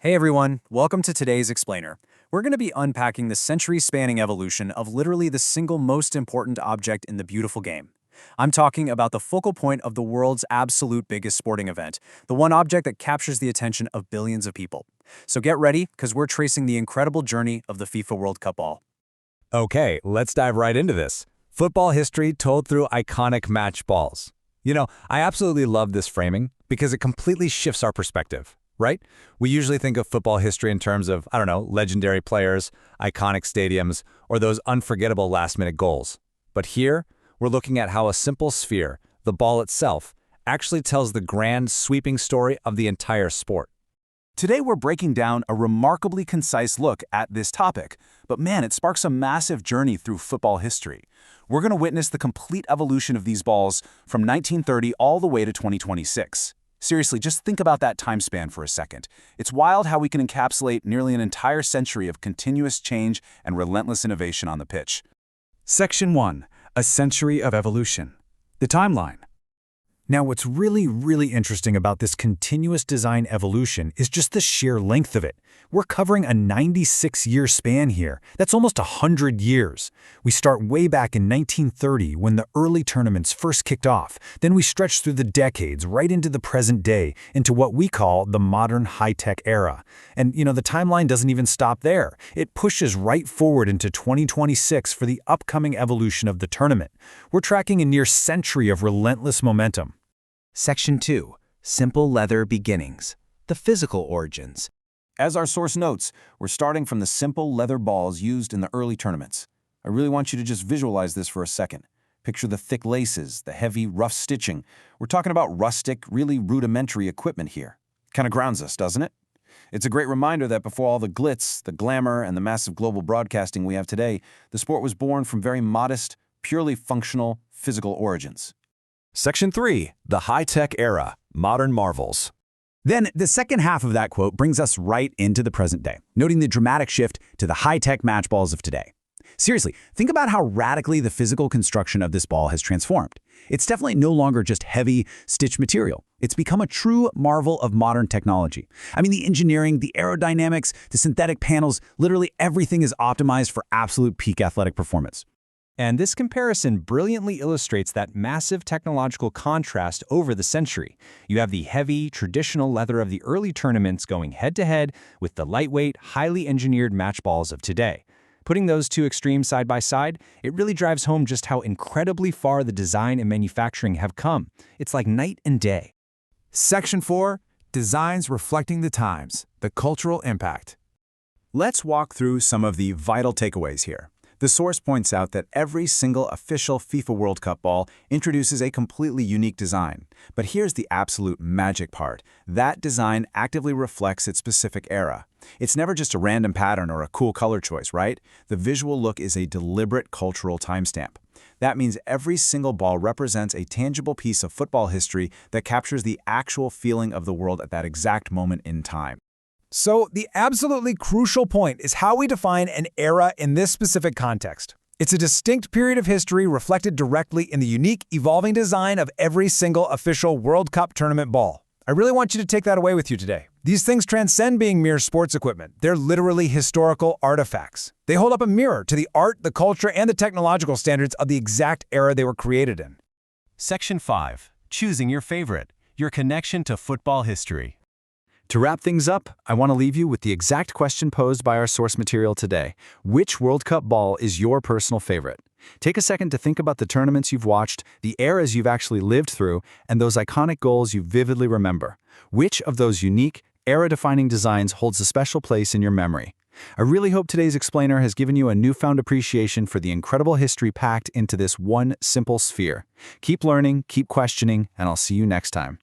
Hey everyone, welcome to today's Explainer. We're going to be unpacking the century-spanning evolution of literally the single most important object in the beautiful game. I'm talking about the focal point of the world's absolute biggest sporting event, the one object that captures the attention of billions of people. So get ready, because we're tracing the incredible journey of the FIFA World Cup ball. Okay, let's dive right into this. Football history told through iconic match balls. I absolutely love this framing because it completely shifts our perspective. Right? We usually think of football history in terms of, legendary players, iconic stadiums, or those unforgettable last-minute goals. But here, we're looking at how a simple sphere, the ball itself, actually tells the grand, sweeping story of the entire sport. Today we're breaking down a remarkably concise look at this topic, but man, it sparks a massive journey through football history. We're going to witness the complete evolution of these balls from 1930 all the way to 2026. Seriously, just think about that time span for a second. It's wild how we can encapsulate nearly an entire century of continuous change and relentless innovation on the pitch. Section 1. A Century of Evolution. The Timeline. Now, what's really interesting about this continuous design evolution is just the sheer length of it. We're covering a 96-year span here. That's almost 100 years. We start way back in 1930 when the early tournaments first kicked off. Then we stretch through the decades right into the present day, into what we call the modern high-tech era. And, the timeline doesn't even stop there. It pushes right forward into 2026 for the upcoming evolution of the tournament. We're tracking a near century of relentless momentum. Section 2. Simple Leather Beginnings. The Physical Origins. As our source notes, we're starting from the simple leather balls used in the early tournaments. I really want you to just visualize this for a second. Picture the thick laces, the heavy, rough stitching. We're talking about rustic, really rudimentary equipment here. Kind of grounds us, doesn't it? It's a great reminder that before all the glitz, the glamour, and the massive global broadcasting we have today, the sport was born from very modest, purely functional, physical origins. Section 3. The High-Tech Era. Modern Marvels. Then, the second half of that quote brings us right into the present day, noting the dramatic shift to the high-tech match balls of today. Seriously, think about how radically the physical construction of this ball has transformed. It's definitely no longer just heavy, stitched material. It's become a true marvel of modern technology. The engineering, the aerodynamics, the synthetic panels, literally everything is optimized for absolute peak athletic performance. And this comparison brilliantly illustrates that massive technological contrast over the century. You have the heavy, traditional leather of the early tournaments going head-to-head with the lightweight, highly engineered match balls of today. Putting those two extremes side by side, it really drives home just how incredibly far the design and manufacturing have come. It's like night and day. Section 4. Designs Reflecting the Times. The Cultural Impact. Let's walk through some of the vital takeaways here. The source points out that every single official FIFA World Cup ball introduces a completely unique design. But here's the absolute magic part. That design actively reflects its specific era. It's never just a random pattern or a cool color choice, right? The visual look is a deliberate cultural timestamp. That means every single ball represents a tangible piece of football history that captures the actual feeling of the world at that exact moment in time. So the absolutely crucial point is how we define an era in this specific context. It's a distinct period of history reflected directly in the unique, evolving design of every single official World Cup tournament ball. I really want you to take that away with you today. These things transcend being mere sports equipment. They're literally historical artifacts. They hold up a mirror to the art, the culture, and the technological standards of the exact era they were created in. Section 5. Choosing your favorite. Your connection to football history. To wrap things up, I want to leave you with the exact question posed by our source material today. Which World Cup ball is your personal favorite? Take a second to think about the tournaments you've watched, the eras you've actually lived through, and those iconic goals you vividly remember. Which of those unique, era-defining designs holds a special place in your memory? I really hope today's explainer has given you a newfound appreciation for the incredible history packed into this one simple sphere. Keep learning, keep questioning, and I'll see you next time.